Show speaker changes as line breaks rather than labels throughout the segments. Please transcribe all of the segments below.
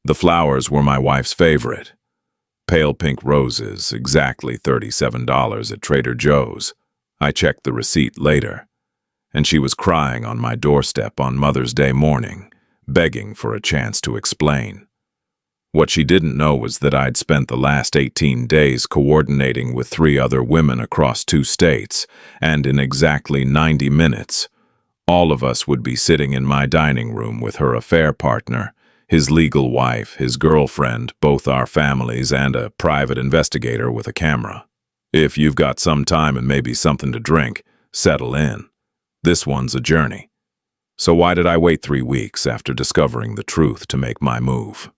The flowers were my wife's favorite. Pale pink roses, exactly $37 at Trader Joe's. I checked the receipt later, and she was crying on my doorstep on Mother's Day morning, begging for a chance to explain. What she didn't know was that I'd spent the last 18 days coordinating with 3 other women across 2 states, and in exactly 90 minutes, all of us would be sitting in my dining room with her affair partner, his legal wife, his girlfriend, both our families, and a private investigator with a camera. If you've got some time and maybe something to drink, settle in. This one's a journey. So why did I wait 3 weeks after discovering the truth to make my move?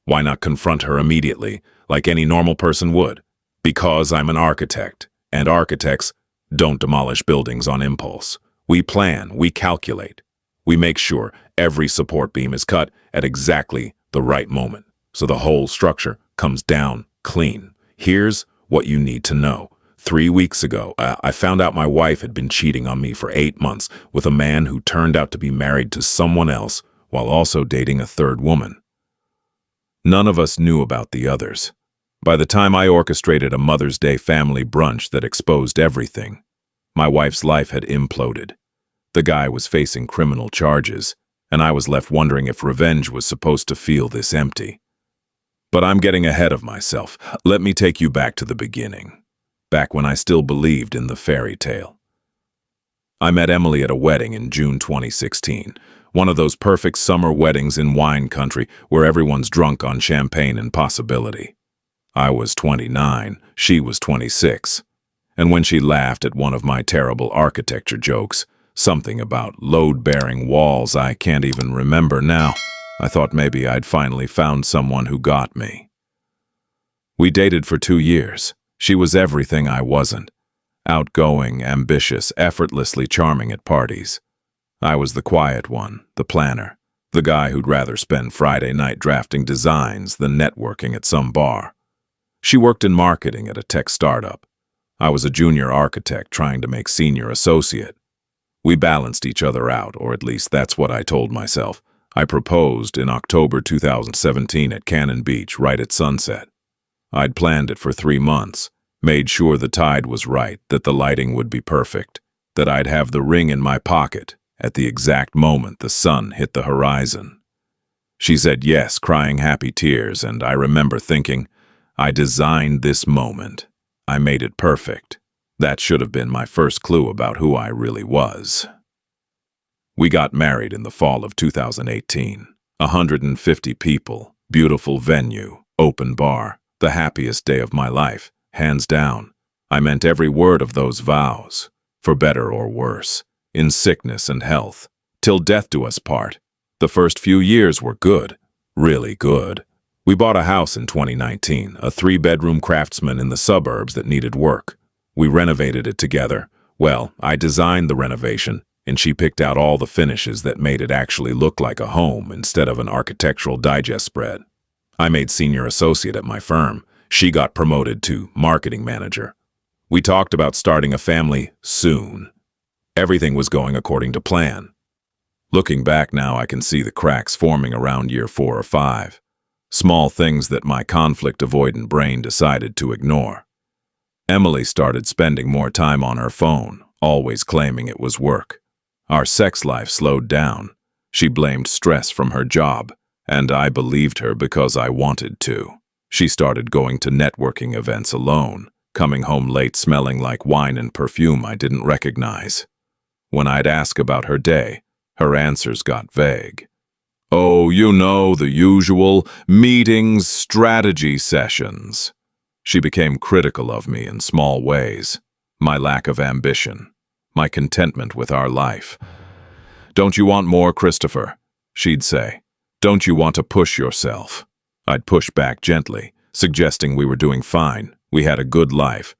Why not confront her immediately, like any normal person would? Because I'm an architect, and architects don't demolish buildings on impulse. We plan, we calculate. We make sure every support beam is cut at exactly the right moment, so the whole structure comes down clean. Here's what you need to know. 3 weeks ago, I found out my wife had been cheating on me for 8 months with a man who turned out to be married to someone else while also dating a 3rd woman. None of us knew about the others. By the time I orchestrated a Mother's Day family brunch that exposed everything, my wife's life had imploded. The guy was facing criminal charges, and I was left wondering if revenge was supposed to feel this empty. But I'm getting ahead of myself. Let me take you back to the beginning, back when I still believed in the fairy tale. I met Emily at a wedding in June 2016, one of those perfect summer weddings in wine country where everyone's drunk on champagne and possibility. I was 29, she was 26, and when she laughed at one of my terrible architecture jokes, something about load-bearing walls I can't even remember now, I thought maybe I'd finally found someone who got me. We dated for 2 years. She was everything I wasn't. Outgoing, ambitious, effortlessly charming at parties. I was the quiet one, the planner, the guy who'd rather spend Friday night drafting designs than networking at some bar. She worked in marketing at a tech startup. I was a junior architect trying to make senior associate. We balanced each other out, or at least that's what I told myself. I proposed in October 2017 at Cannon Beach, right at sunset. I'd planned it for 3 months, made sure the tide was right, that the lighting would be perfect, that I'd have the ring in my pocket at the exact moment the sun hit the horizon. She said yes, crying happy tears, and I remember thinking, I designed this moment. I made it perfect. That should have been my first clue about who I really was. We got married in the fall of 2018. 150 people, beautiful venue, open bar, the happiest day of my life, hands down. I meant every word of those vows, for better or worse, in sickness and health, till death do us part. The first few years were good, really good. We bought a house in 2019, a 3-bedroom craftsman in the suburbs that needed work. We renovated it together. Well, I designed the renovation, and she picked out all the finishes that made it actually look like a home instead of an Architectural Digest spread. I made senior associate at my firm. She got promoted to marketing manager. We talked about starting a family soon. Everything was going according to plan. Looking back now, I can see the cracks forming around year 4 or 5. Small things that my conflict-avoidant brain decided to ignore. Emily started spending more time on her phone, always claiming it was work. Our sex life slowed down. She blamed stress from her job, and I believed her because I wanted to. She started going to networking events alone, coming home late smelling like wine and perfume I didn't recognize. When I'd ask about her day, her answers got vague. Oh, you know, the usual meetings, strategy sessions. She became critical of me in small ways. My lack of ambition, my contentment with our life. Don't you want more, Christopher? She'd say. Don't you want to push yourself? I'd push back gently, suggesting we were doing fine. We had a good life.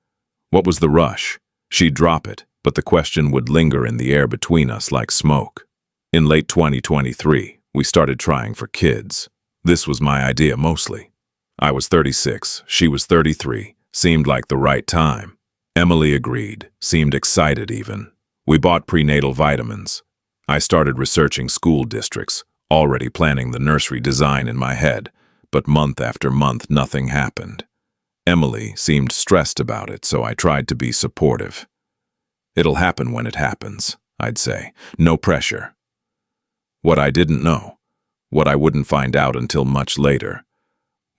What was the rush? She'd drop it, but the question would linger in the air between us like smoke. In late 2023, we started trying for kids. This was my idea mostly. I was 36, she was 33, seemed like the right time. Emily agreed, seemed excited even. We bought prenatal vitamins. I started researching school districts, already planning the nursery design in my head. But month after month, nothing happened. Emily seemed stressed about it, so I tried to be supportive. "It'll happen when it happens," I'd say. "No pressure." What I didn't know, what I wouldn't find out until much later,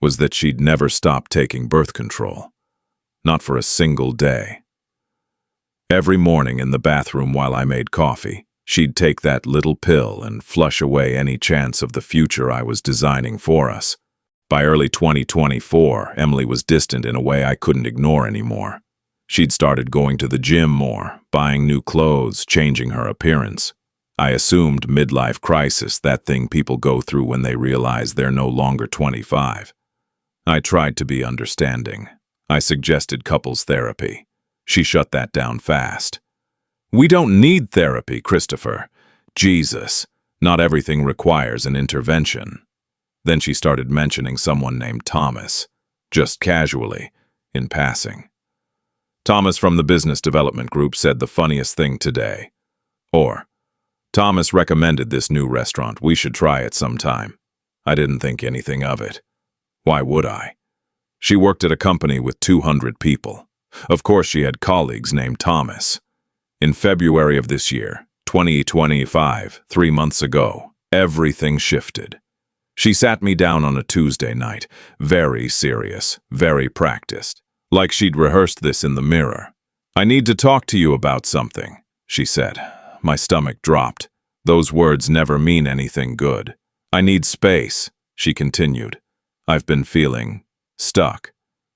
was that she'd never stopped taking birth control. Not for a single day. Every morning in the bathroom while I made coffee, she'd take that little pill and flush away any chance of the future I was designing for us. By early 2024, Emily was distant in a way I couldn't ignore anymore. She'd started going to the gym more, buying new clothes, changing her appearance. I assumed midlife crisis, that thing people go through when they realize they're no longer 25. I tried to be understanding. I suggested couples therapy. She shut that down fast. "We don't need therapy, Christopher. Jesus, not everything requires an intervention." Then she started mentioning someone named Thomas, just casually, in passing. "Thomas from the business development group said the funniest thing today." Or, "Thomas recommended this new restaurant. We should try it sometime." I didn't think anything of it. Why would I? She worked at a company with 200 people. Of course she had colleagues named Thomas. In February of this year, 2025, 3 months ago, everything shifted. She sat me down on a Tuesday night, very serious, very practiced, like she'd rehearsed this in the mirror. "I need to talk to you about something," she said. My stomach dropped. Those words never mean anything good. "I need space," she continued. "I've been feeling stuck,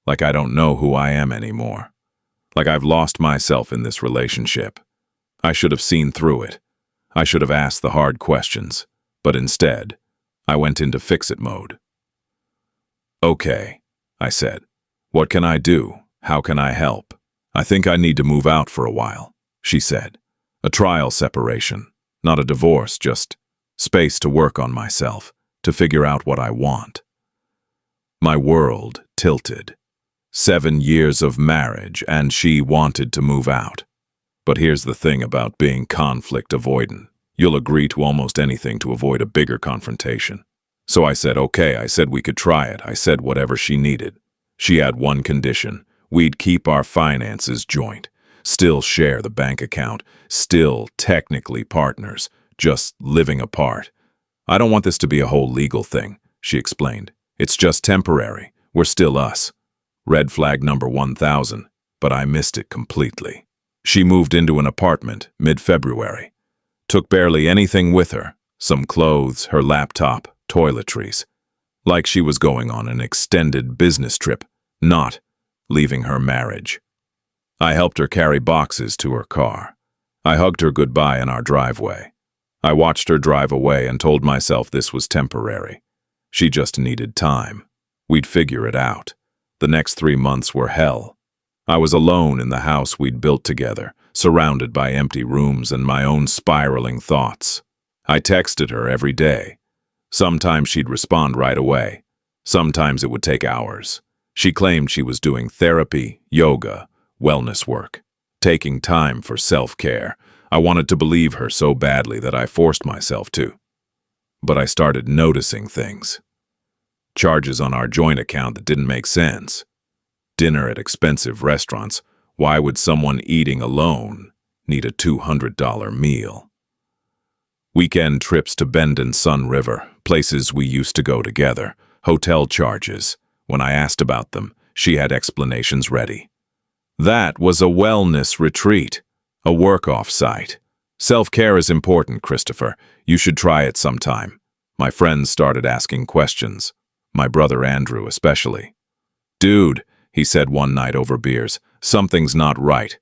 like I don't know who I am anymore. Like I've lost myself in this relationship. I should have seen through it. I should have asked the hard questions, but instead, I went into fix-it mode." "Okay," I said. "What can I do? How can I help?" "I think I need to move out for a while," she said. "A trial separation, not a divorce, just space to work on myself, to figure out what I want." My world tilted. 7 years of marriage, and she wanted to move out. But here's the thing about being conflict avoidant. You'll agree to almost anything to avoid a bigger confrontation. So I said, okay, I said we could try it. I said whatever she needed. She had one condition. We'd keep our finances joint, still share the bank account, still technically partners, just living apart. "I don't want this to be a whole legal thing," she explained. "It's just temporary. We're still us." Red flag number 1000, but I missed it completely. She moved into an apartment mid-February. Took barely anything with her, some clothes, her laptop, toiletries. Like she was going on an extended business trip, not leaving her marriage. I helped her carry boxes to her car. I hugged her goodbye in our driveway. I watched her drive away and told myself this was temporary. She just needed time. We'd figure it out. The next 3 months were hell. I was alone in the house we'd built together, surrounded by empty rooms and my own spiraling thoughts. I texted her every day. Sometimes she'd respond right away. Sometimes it would take hours. She claimed she was doing therapy, yoga, wellness work, taking time for self-care. I wanted to believe her so badly that I forced myself to. But I started noticing things. Charges on our joint account that didn't make sense. Dinner at expensive restaurants. Why would someone eating alone need a $200 meal? Weekend trips to Bend and Sun River, places we used to go together. Hotel charges. When I asked about them, she had explanations ready. That was a wellness retreat, a work-off site. Self-care is important, Christopher. You should try it sometime. My friends started asking questions. My brother Andrew especially. "Dude," he said one night over beers, "something's not right.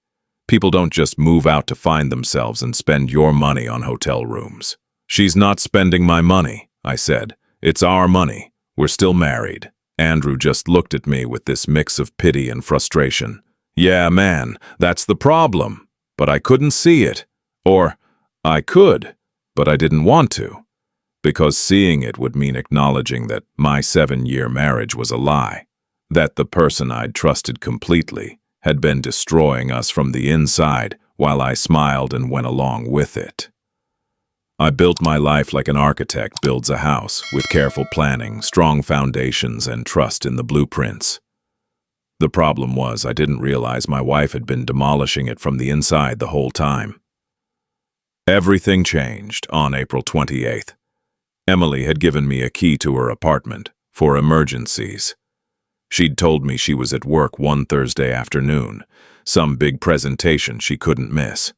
People don't just move out to find themselves and spend your money on hotel rooms." "She's not spending my money," I said. "It's our money. We're still married." Andrew just looked at me with this mix of pity and frustration. "Yeah, man, that's the problem. But I couldn't see it. Or, I could, but I didn't want to. Because seeing it would mean acknowledging that my 7-year marriage was a lie. That the person I'd trusted completely had been destroying us from the inside while I smiled and went along with it. I built my life like an architect builds a house, with careful planning, strong foundations, and trust in the blueprints. The problem was I didn't realize my wife had been demolishing it from the inside the whole time. Everything changed on April 28th. Emily had given me a key to her apartment for emergencies. She'd told me she was at work one Thursday afternoon, some big presentation she couldn't miss.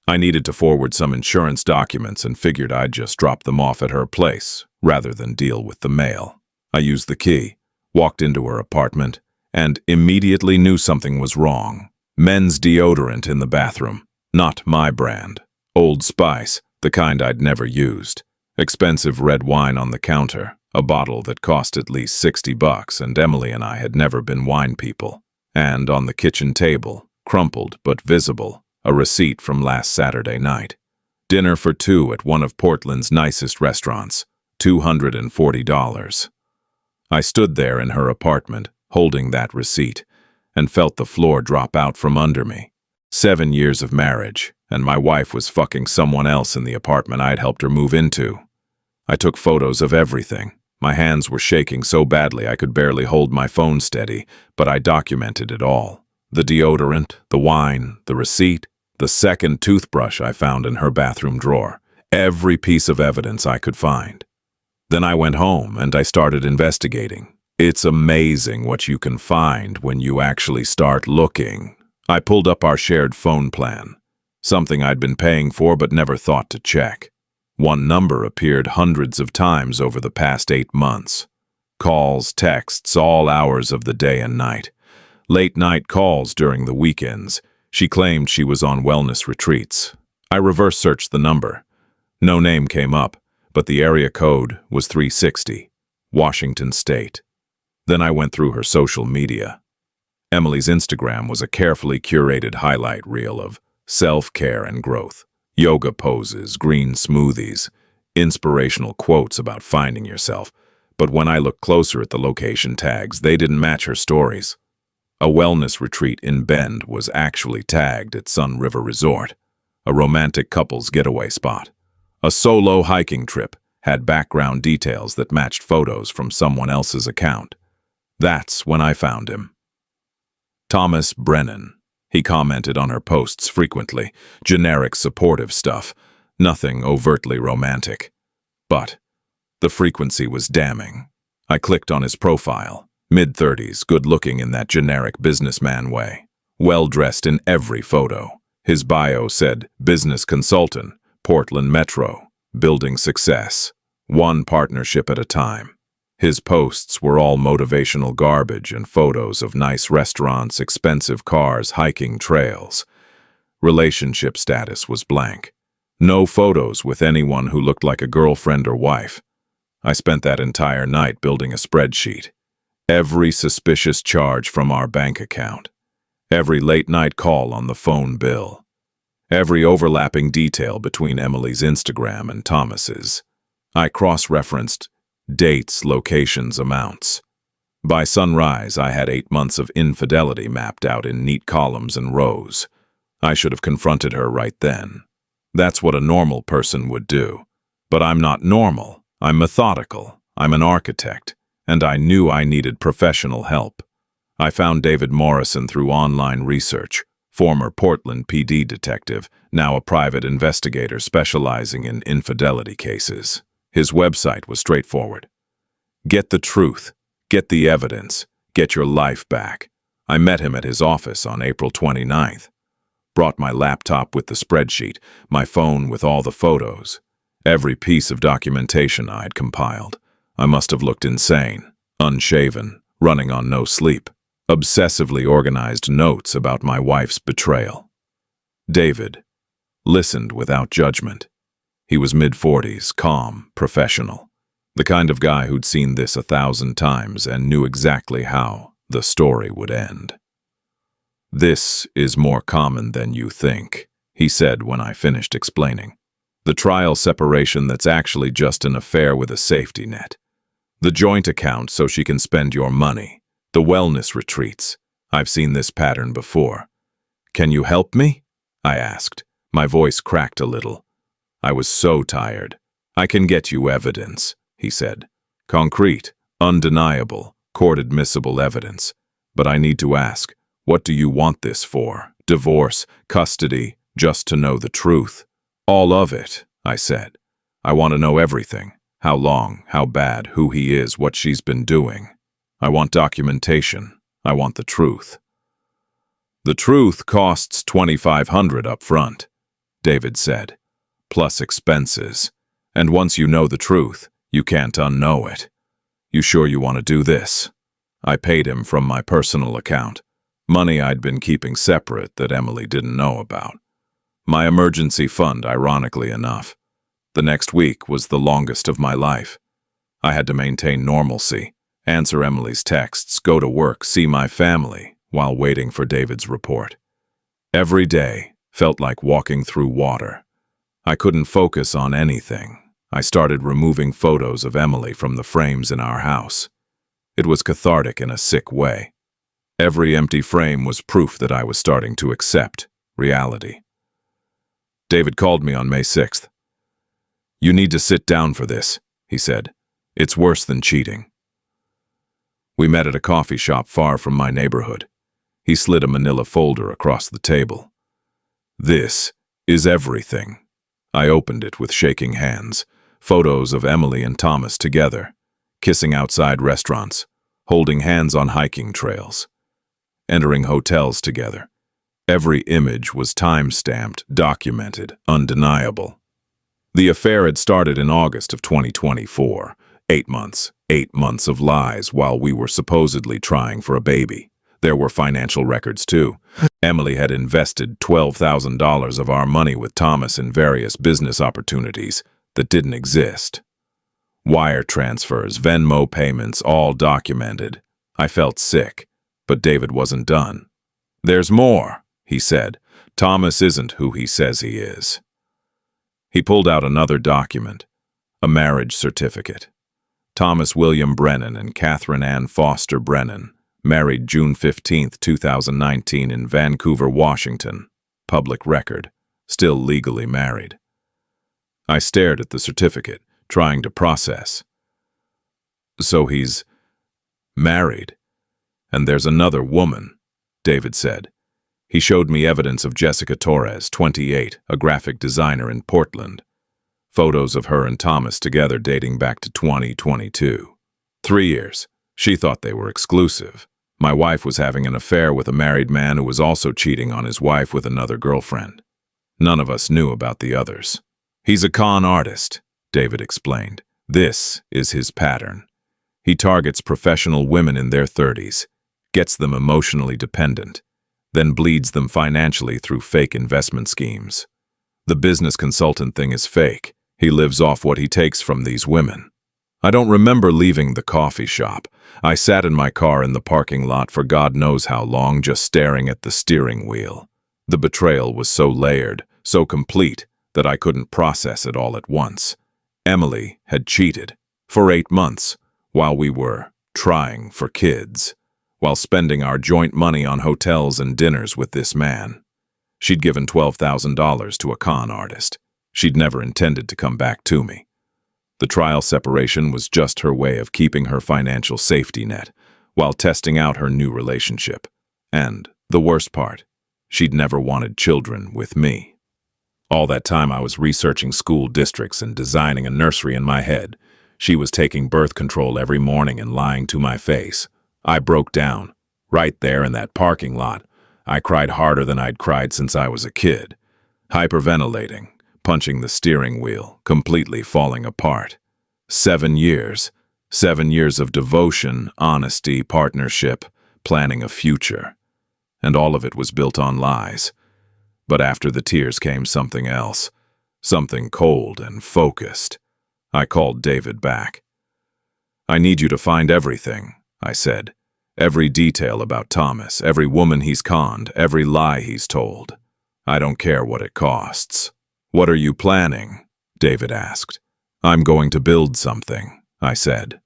I needed to forward some insurance documents and figured I'd just drop them off at her place, rather than deal with the mail. I used the key, walked into her apartment, and immediately knew something was wrong. Men's deodorant in the bathroom. Not my brand. Old Spice, the kind I'd never used. Expensive red wine on the counter, a bottle that cost at least $60, and Emily and I had never been wine people. And on the kitchen table, crumpled but visible, a receipt from last Saturday night. Dinner for two at one of Portland's nicest restaurants, $240. I stood there in her apartment, holding that receipt, and felt the floor drop out from under me. 7 years of marriage, and my wife was fucking someone else in the apartment I'd helped her move into. I took photos of everything. My hands were shaking so badly I could barely hold my phone steady, but I documented it all. The deodorant, the wine, the receipt, the second toothbrush I found in her bathroom drawer. Every piece of evidence I could find. Then I went home and I started investigating. It's amazing what you can find when you actually start looking. I pulled up our shared phone plan, something I'd been paying for but never thought to check. One number appeared hundreds of times over the past 8 months. Calls, texts, all hours of the day and night. Late-night calls during the weekends. She claimed she was on wellness retreats. I reverse-searched the number. No name came up, but the area code was 360, Washington State. Then I went through her social media. Emily's Instagram was a carefully curated highlight reel of self-care and growth. Yoga poses, green smoothies, inspirational quotes about finding yourself. But when I looked closer at the location tags, they didn't match her stories. A wellness retreat in Bend was actually tagged at Sun River Resort, a romantic couple's getaway spot. A solo hiking trip had background details that matched photos from someone else's account. That's when I found him. Thomas Brennan. He commented on her posts frequently, generic supportive stuff, nothing overtly romantic. But the frequency was damning. I clicked on his profile, mid-30s, good-looking in that generic businessman way, well-dressed in every photo. His bio said, business consultant, Portland Metro, building success, one partnership at a time. His posts were all motivational garbage and photos of nice restaurants, expensive cars, hiking trails. Relationship status was blank. No photos with anyone who looked like a girlfriend or wife. I spent that entire night building a spreadsheet. Every suspicious charge from our bank account. Every late-night call on the phone bill. Every overlapping detail between Emily's Instagram and Thomas's. I cross-referenced dates, locations, amounts. By sunrise, I had 8 months of infidelity mapped out in neat columns and rows. I should have confronted her right then. That's what a normal person would do. But I'm not normal. I'm methodical. I'm an architect. And I knew I needed professional help. I found David Morrison through online research, former Portland PD detective, now a private investigator specializing in infidelity cases. His website was straightforward. Get the truth, get the evidence, get your life back. I met him at his office on April 29th. Brought my laptop with the spreadsheet, my phone with all the photos, every piece of documentation I'd compiled. I must have looked insane, unshaven, running on no sleep. Obsessively organized notes about my wife's betrayal. David listened without judgment. He was mid-40s, calm, professional. The kind of guy who'd seen this 1,000 times and knew exactly how the story would end. This is more common than you think, he said when I finished explaining. The trial separation that's actually just an affair with a safety net. The joint account so she can spend your money. The wellness retreats. I've seen this pattern before. Can you help me? I asked. My voice cracked a little. I was so tired. "I can get you evidence," he said. "Concrete, undeniable, court-admissible evidence. But I need to ask, what do you want this for? Divorce, custody, just to know the truth?" "All of it," I said. "I want to know everything. How long, how bad, who he is, what she's been doing. I want documentation. I want the truth." "The truth costs $2,500 up front," David said, "plus expenses. And once you know the truth, you can't unknow it. You sure you want to do this?" I paid him from my personal account, money I'd been keeping separate that Emily didn't know about. My emergency fund, ironically enough. The next week was the longest of my life. I had to maintain normalcy, answer Emily's texts, go to work, see my family, while waiting for David's report. Every day felt like walking through water. I couldn't focus on anything. I started removing photos of Emily from the frames in our house. It was cathartic in a sick way. Every empty frame was proof that I was starting to accept reality. David called me on May 6th. "You need to sit down for this," he said. "It's worse than cheating." We met at a coffee shop far from my neighborhood. He slid a manila folder across the table. "This is everything." I opened it with shaking hands. Photos of Emily and Thomas together, kissing outside restaurants, holding hands on hiking trails, entering hotels together. Every image was time-stamped, documented, undeniable. The affair had started in August of 2024. 8 months. 8 months of lies while we were supposedly trying for a baby. There were financial records too. Emily had invested $12,000 of our money with Thomas in various business opportunities that didn't exist. Wire transfers, Venmo payments, all documented. I felt sick, but David wasn't done. "There's more," he said. "Thomas isn't who he says he is." He pulled out another document, a marriage certificate. Thomas William Brennan and Catherine Ann Foster Brennan, married June 15, 2019 in Vancouver, Washington. Public record, still legally married. I stared at the certificate, trying to process. "So he's married, and there's another woman," David said. He showed me evidence of Jessica Torres, 28, a graphic designer in Portland. Photos of her and Thomas together dating back to 2022. 3 years. She thought they were exclusive. My wife was having an affair with a married man who was also cheating on his wife with another girlfriend. None of us knew about the others. "He's a con artist," David explained. "This is his pattern. He targets professional women in their 30s, gets them emotionally dependent, then bleeds them financially through fake investment schemes. The business consultant thing is fake. He lives off what he takes from these women." I don't remember leaving the coffee shop. I sat in my car in the parking lot for God knows how long, just staring at the steering wheel. The betrayal was so layered, so complete, that I couldn't process it all at once. Emily had cheated for 8 months while we were trying for kids, while spending our joint money on hotels and dinners with this man. She'd given $12,000 to a con artist. She'd never intended to come back to me. The trial separation was just her way of keeping her financial safety net while testing out her new relationship. And the worst part, she'd never wanted children with me. All that time I was researching school districts and designing a nursery in my head. She was taking birth control every morning and lying to my face. I broke down, right there in that parking lot. I cried harder than I'd cried since I was a kid. Hyperventilating, punching the steering wheel, completely falling apart. 7 years. 7 years of devotion, honesty, partnership, planning a future. And all of it was built on lies. But after the tears came something else. Something cold and focused. I called David back. "I need you to find everything," I said. "Every detail about Thomas, every woman he's conned, every lie he's told. I don't care what it costs." "What are you planning?" David asked. "I'm going to build something," I said.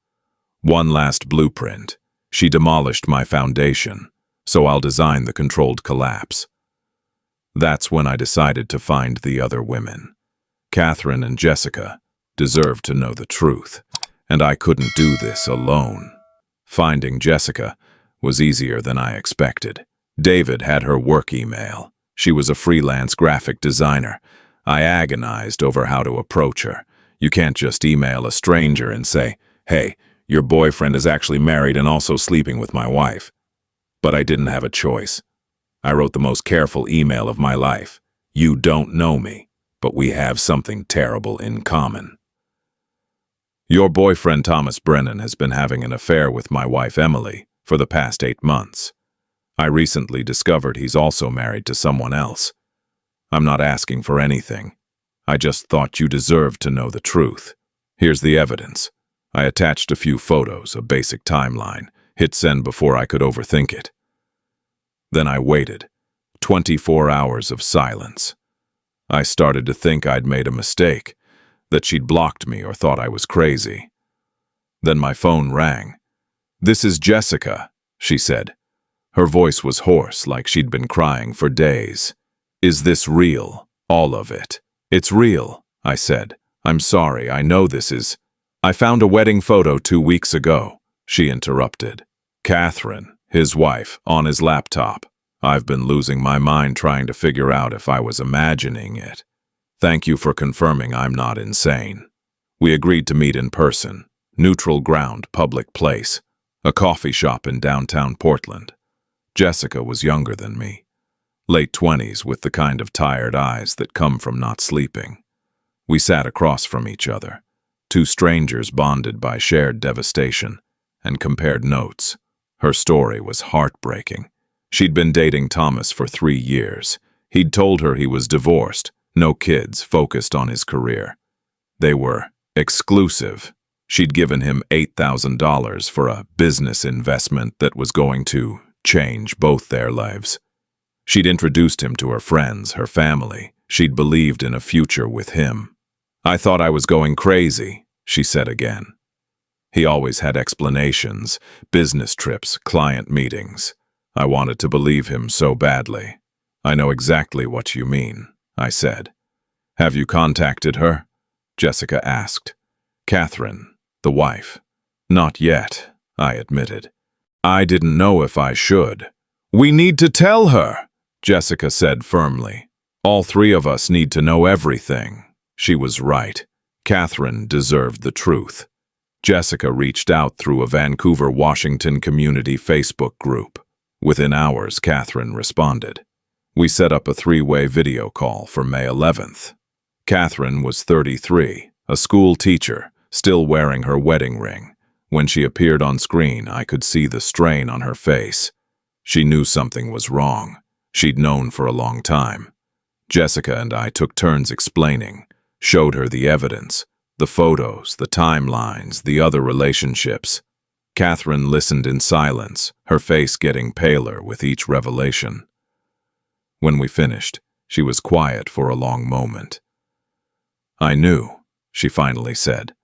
"One last blueprint. She demolished my foundation, so I'll design the controlled collapse." That's when I decided to find the other women. Catherine and Jessica deserved to know the truth, and I couldn't do this alone. Finding Jessica was easier than I expected. David had her work email. She was a freelance graphic designer. I agonized over how to approach her. You can't just email a stranger and say, "Hey, your boyfriend is actually married and also sleeping with my wife." But I didn't have a choice. I wrote the most careful email of my life. "You don't know me, but we have something terrible in common. Your boyfriend Thomas Brennan has been having an affair with my wife Emily for the past 8 months. I recently discovered he's also married to someone else. I'm not asking for anything. I just thought you deserved to know the truth. Here's the evidence." I attached a few photos, a basic timeline, hit send before I could overthink it. Then I waited. 24 hours of silence. I started to think I'd made a mistake, that she'd blocked me or thought I was crazy. Then my phone rang. "This is Jessica," she said. Her voice was hoarse, like she'd been crying for days. "Is this real? All of it?" "It's real," I said. "I'm sorry, I know this is—" "I found a wedding photo 2 weeks ago," she interrupted. "Catherine, his wife, on his laptop. I've been losing my mind trying to figure out if I was imagining it. Thank you for confirming I'm not insane." We agreed to meet in person, neutral ground, public place, a coffee shop in downtown Portland. Jessica was younger than me, late 20s with the kind of tired eyes that come from not sleeping. We sat across from each other, two strangers bonded by shared devastation, and compared notes. Her story was heartbreaking. She'd been dating Thomas for 3 years. He'd told her he was divorced, no kids, focused on his career. They were exclusive. She'd given him $8,000 for a business investment that was going to change both their lives. She'd introduced him to her friends, her family. She'd believed in a future with him. "I thought I was going crazy," she said again. He always had explanations, business trips, client meetings. I wanted to believe him so badly. "I know exactly what you mean," I said. "Have you contacted her?" Jessica asked. Catherine, the wife. "Not yet," I admitted. I didn't know if I should. "We need to tell her," Jessica said firmly. "All 3 of us need to know everything." She was right. Catherine deserved the truth. Jessica reached out through a Vancouver, Washington community Facebook group. Within hours, Catherine responded. We set up a 3-way video call for May 11th. Catherine was 33, a school teacher, still wearing her wedding ring. When she appeared on screen, I could see the strain on her face. She knew something was wrong. She'd known for a long time. Jessica and I took turns explaining, showed her the evidence, the photos, the timelines, the other relationships. Catherine listened in silence, her face getting paler with each revelation. When we finished, she was quiet for a long moment. "I knew," she finally said.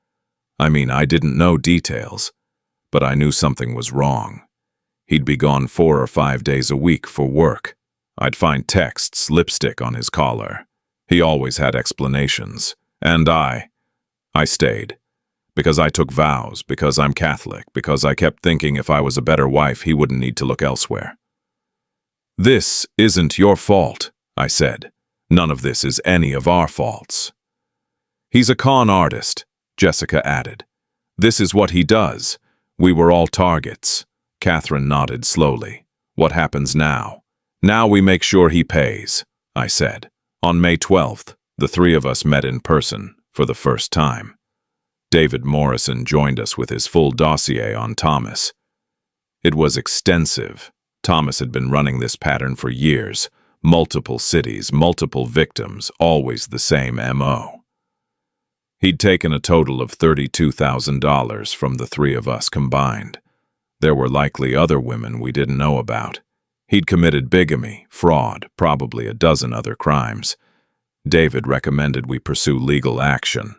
I didn't know details, but I knew something was wrong. He'd be gone 4 or 5 days a week for work. I'd find texts, lipstick on his collar. He always had explanations. And I stayed. Because I took vows, because I'm Catholic, because I kept thinking if I was a better wife, he wouldn't need to look elsewhere. "This isn't your fault," I said. "None of this is any of our faults." "He's a con artist," Jessica added. "This is what he does. We were all targets." Catherine nodded slowly. "What happens now?" "Now we make sure he pays," I said. On May 12th, the 3 of us met in person for the first time. David Morrison joined us with his full dossier on Thomas. It was extensive. Thomas had been running this pattern for years. Multiple cities, multiple victims, always the same MO. He'd taken a total of $32,000 from the 3 of us combined. There were likely other women we didn't know about. He'd committed bigamy, fraud, probably a dozen other crimes. David recommended we pursue legal action.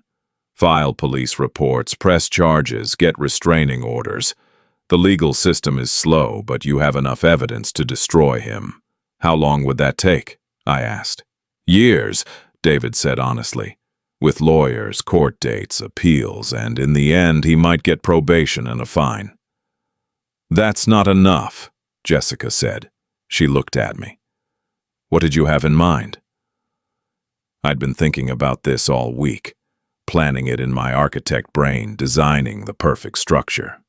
File police reports, press charges, get restraining orders. The legal system is slow, but you have enough evidence to destroy him. "How long would that take?" I asked. "Years," David said honestly. with lawyers, court dates, appeals, and in the end he might get probation and a fine. "That's not enough," Jessica said. She looked at me. "What did you have in mind?" I'd been thinking about this all week, planning it in my architect brain, designing the perfect structure.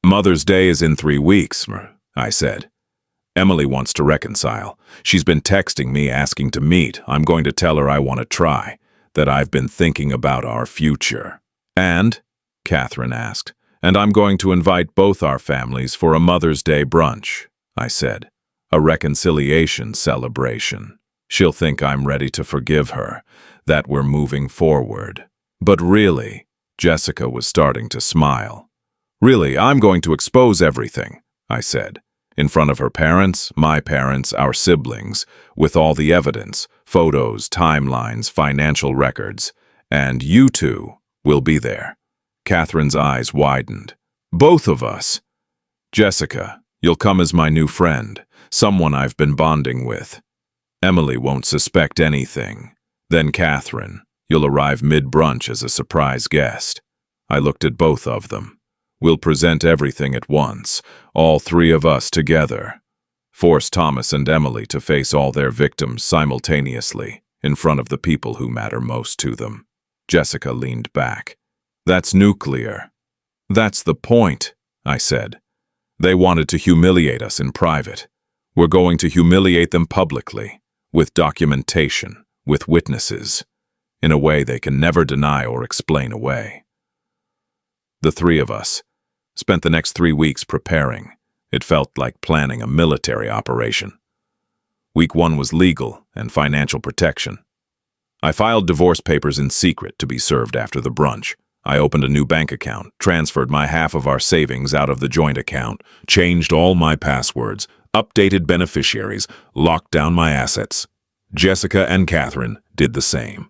"Mother's Day is in 3 weeks," I said. "Emily wants to reconcile. She's been texting me asking to meet. I'm going to tell her I want to try, that I've been thinking about our future." "And?" Catherine asked. "And I'm going to invite both our families for a Mother's Day brunch," I said. "A reconciliation celebration. She'll think I'm ready to forgive her, that we're moving forward." "But really," Jessica was starting to smile. "Really, I'm going to expose everything," I said. "In front of her parents, my parents, our siblings, with all the evidence, photos, timelines, financial records. And you two will be there." Catherine's eyes widened. "Both of us?" "Jessica, you'll come as my new friend, someone I've been bonding with. Emily won't suspect anything. Then Catherine, you'll arrive mid-brunch as a surprise guest." I looked at both of them. "We'll present everything at once, all 3 of us together. Force Thomas and Emily to face all their victims simultaneously, in front of the people who matter most to them." Jessica leaned back. "That's nuclear." "That's the point," I said. "They wanted to humiliate us in private. We're going to humiliate them publicly, with documentation, with witnesses, in a way they can never deny or explain away." The 3 of us spent the next 3 weeks preparing. It felt like planning a military operation. Week 1 was legal and financial protection. I filed divorce papers in secret to be served after the brunch. I opened a new bank account, transferred my half of our savings out of the joint account, changed all my passwords, updated beneficiaries, locked down my assets. Jessica and Catherine did the same.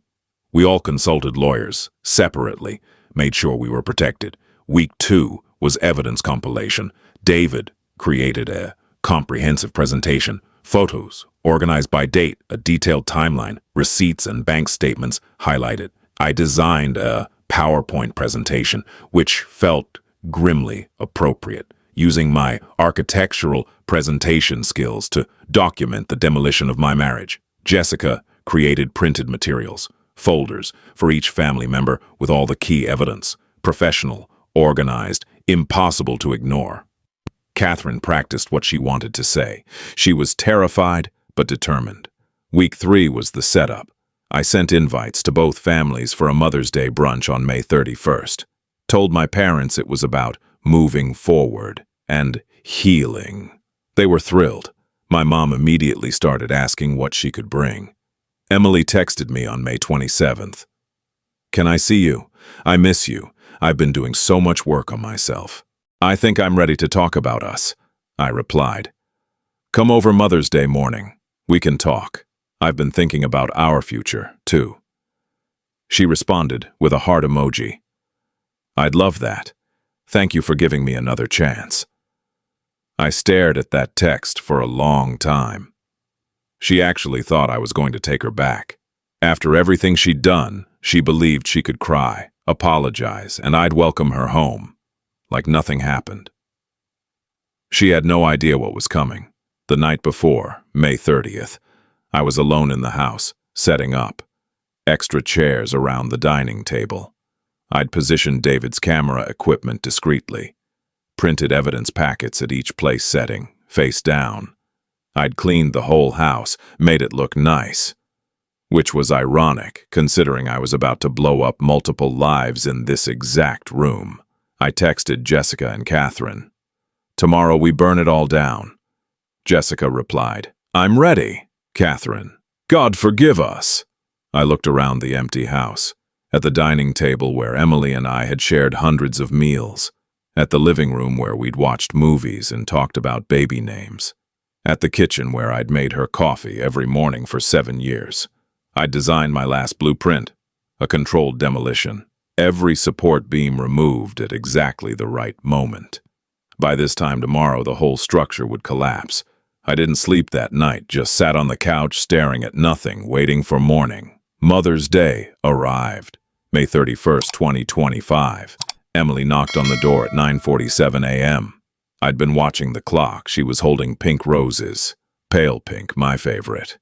We all consulted lawyers, separately, made sure we were protected. Week 2 was evidence compilation. David created a comprehensive presentation, photos organized by date, a detailed timeline, receipts and bank statements highlighted. I designed a PowerPoint presentation, which felt grimly appropriate, using my architectural presentation skills to document the demolition of my marriage. Jessica created printed materials, folders for each family member with all the key evidence, professional, organized, impossible to ignore. Catherine practiced what she wanted to say. She was terrified but determined. Week 3 was the setup. I sent invites to both families for a Mother's Day brunch on May 31st. Told my parents it was about moving forward and healing. They were thrilled. My mom immediately started asking what she could bring. Emily texted me on May 27th. "Can I see you? I miss you. I've been doing so much work on myself. I think I'm ready to talk about us," I replied. "Come over Mother's Day morning. We can talk. I've been thinking about our future, too." She responded with a heart emoji. "I'd love that. Thank you for giving me another chance." I stared at that text for a long time. She actually thought I was going to take her back. After everything she'd done, she believed she could cry, apologize, and I'd welcome her home, like nothing happened. She had no idea what was coming. The night before, May 30th, I was alone in the house, setting up. Extra chairs around the dining table. I'd positioned David's camera equipment discreetly. Printed evidence packets at each place setting, face down. I'd cleaned the whole house, made it look nice. Which was ironic, considering I was about to blow up multiple lives in this exact room. I texted Jessica and Catherine. "Tomorrow we burn it all down." Jessica replied, "I'm ready." Catherine, "God forgive us." I looked around the empty house, at the dining table where Emily and I had shared hundreds of meals, at the living room where we'd watched movies and talked about baby names, at the kitchen where I'd made her coffee every morning for 7 years. I'd designed my last blueprint, a controlled demolition, every support beam removed at exactly the right moment. By this time tomorrow, the whole structure would collapse. I didn't sleep that night, just sat on the couch staring at nothing, waiting for morning. Mother's Day arrived. May 31st, 2025. Emily knocked on the door at 9:47 a.m. I'd been watching the clock. She was holding pink roses. Pale pink, my favorite.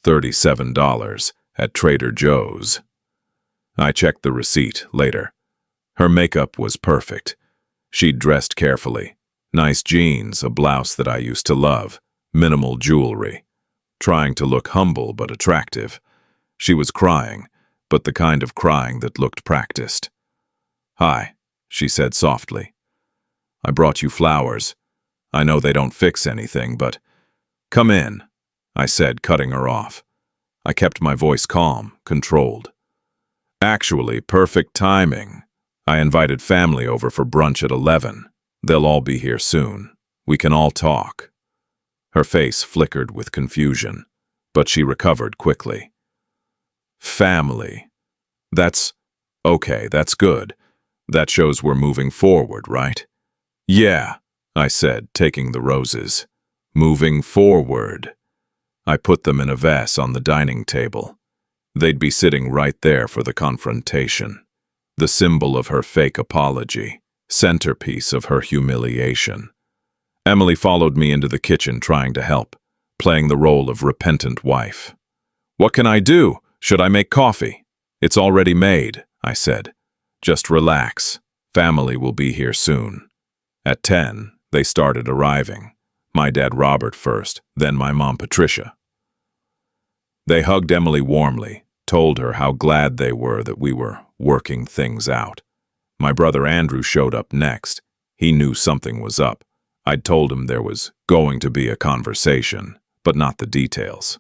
$37 at Trader Joe's. I checked the receipt later. Her makeup was perfect. She'd dressed carefully. Nice jeans, a blouse that I used to love, minimal jewelry. Trying to look humble but attractive. She was crying, but the kind of crying that looked practiced. "Hi," she said softly. "I brought you flowers. I know they don't fix anything, but—" "Come in," I said, cutting her off. I kept my voice calm, controlled. "Actually, perfect timing. I invited family over for brunch at 11. They'll all be here soon. We can all talk." Her face flickered with confusion, but she recovered quickly. "Family. Okay, that's good. That shows we're moving forward, right?" "Yeah," I said, taking the roses. "Moving forward." I put them in a vase on the dining table. They'd be sitting right there for the confrontation. The symbol of her fake apology, centerpiece of her humiliation. Emily followed me into the kitchen trying to help, playing the role of repentant wife. "What can I do? Should I make coffee?" "It's already made," I said. "Just relax. Family will be here soon." At 10, they started arriving. My dad Robert first, then my mom Patricia. They hugged Emily warmly, told her how glad they were that we were working things out. My brother Andrew showed up next. He knew something was up. I'd told him there was going to be a conversation, but not the details.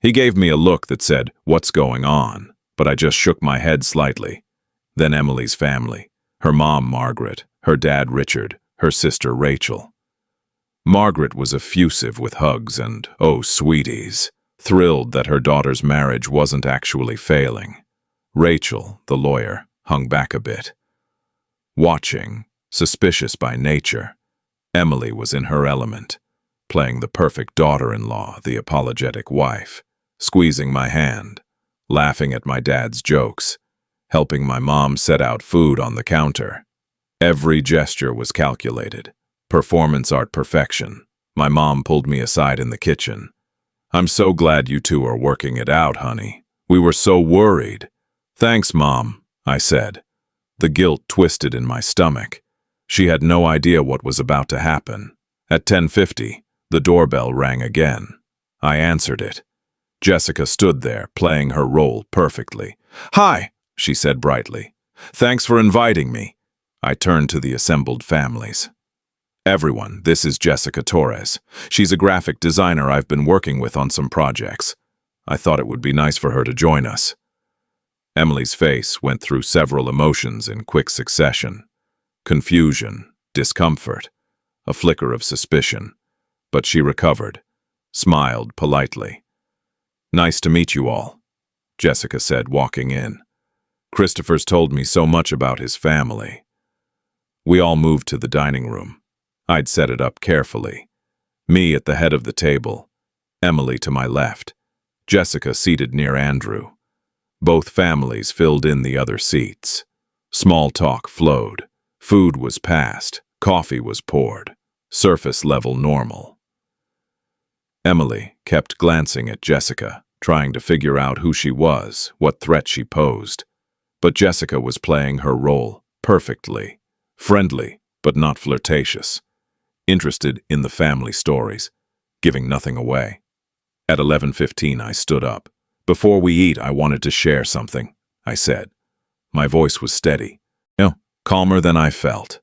He gave me a look that said, "What's going on?" But I just shook my head slightly. Then Emily's family, her mom Margaret, her dad Richard, her sister Rachel. Margaret was effusive with hugs and, "Oh, sweeties," thrilled that her daughter's marriage wasn't actually failing. Rachel, the lawyer, hung back a bit. Watching, suspicious by nature, Emily was in her element, playing the perfect daughter-in-law, the apologetic wife, squeezing my hand, laughing at my dad's jokes, helping my mom set out food on the counter. Every gesture was calculated, performance art perfection. My mom pulled me aside in the kitchen. "I'm so glad you two are working it out, honey. We were so worried." "Thanks, Mom," I said. The guilt twisted in my stomach. She had no idea what was about to happen. At 10:50, the doorbell rang again. I answered it. Jessica stood there, playing her role perfectly. "Hi," she said brightly. "Thanks for inviting me." I turned to the assembled families. "Everyone, this is Jessica Torres. She's a graphic designer I've been working with on some projects. I thought it would be nice for her to join us." Emily's face went through several emotions in quick succession. Confusion, discomfort, a flicker of suspicion. But she recovered, smiled politely. "Nice to meet you all," Jessica said, walking in. "Christopher's told me so much about his family." We all moved to the dining room. I'd set it up carefully. Me at the head of the table, Emily to my left, Jessica seated near Andrew. Both families filled in the other seats. Small talk flowed. Food was passed. Coffee was poured. Surface level normal. Emily kept glancing at Jessica, trying to figure out who she was, what threat she posed. But Jessica was playing her role perfectly. Friendly, but not flirtatious. Interested in the family stories, giving nothing away. At 11:15, I stood up. "Before we eat, I wanted to share something," I said. My voice was steady, calmer than I felt.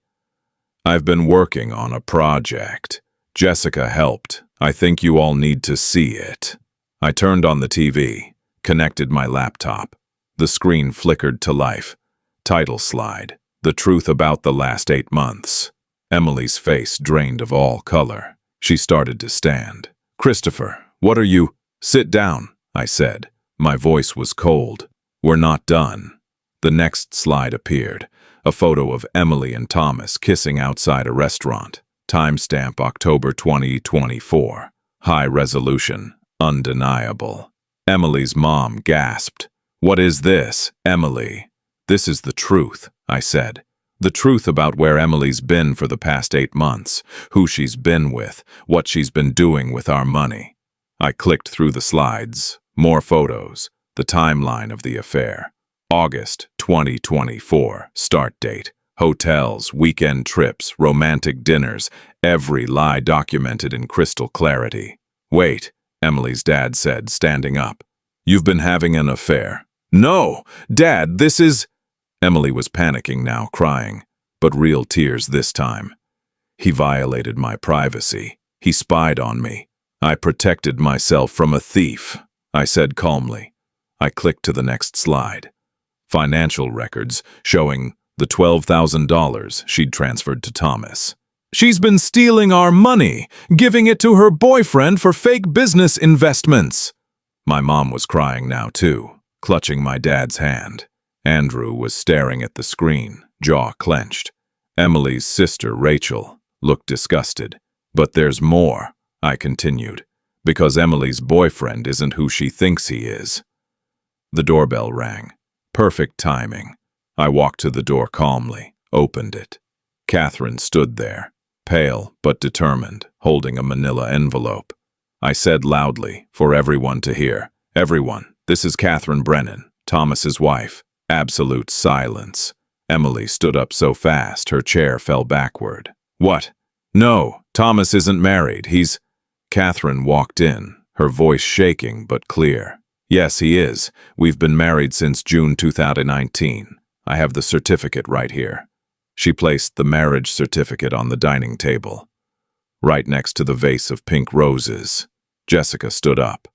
"I've been working on a project. Jessica helped. I think you all need to see it." I turned on the TV, connected my laptop. The screen flickered to life. Title slide, "The Truth About the Last 8 Months." Emily's face drained of all color. She started to stand. "Christopher, what are you—" "Sit down," I said. My voice was cold. "We're not done." The next slide appeared. A photo of Emily and Thomas kissing outside a restaurant. Timestamp October 2024. High resolution. Undeniable. Emily's mom gasped. "What is this, Emily?" "This is the truth," I said. "The truth about where Emily's been for the past 8 months, who she's been with, what she's been doing with our money." I clicked through the slides, more photos, the timeline of the affair. August 2024, start date. Hotels, weekend trips, romantic dinners, every lie documented in crystal clarity. "Wait," Emily's dad said, standing up. "You've been having an affair." "No, Dad, this is—" Emily was panicking now, crying, but real tears this time. "He violated my privacy. He spied on me. I protected myself from a thief," I said calmly. I clicked to the next slide. Financial records showing the $12,000 she'd transferred to Thomas. "She's been stealing our money, giving it to her boyfriend for fake business investments." My mom was crying now too, clutching my dad's hand. Andrew was staring at the screen, jaw clenched. Emily's sister, Rachel, looked disgusted. "But there's more," I continued, "because Emily's boyfriend isn't who she thinks he is." The doorbell rang. Perfect timing. I walked to the door calmly, opened it. Catherine stood there, pale but determined, holding a manila envelope. I said loudly, for everyone to hear, "Everyone, this is Catherine Brennan, Thomas's wife." Absolute silence. Emily stood up so fast her chair fell backward. "What? No, Thomas isn't married, he's—" Catherine walked in, her voice shaking but clear. "Yes, he is. We've been married since June 2019. I have the certificate right here." She placed the marriage certificate on the dining table, right next to the vase of pink roses. Jessica stood up.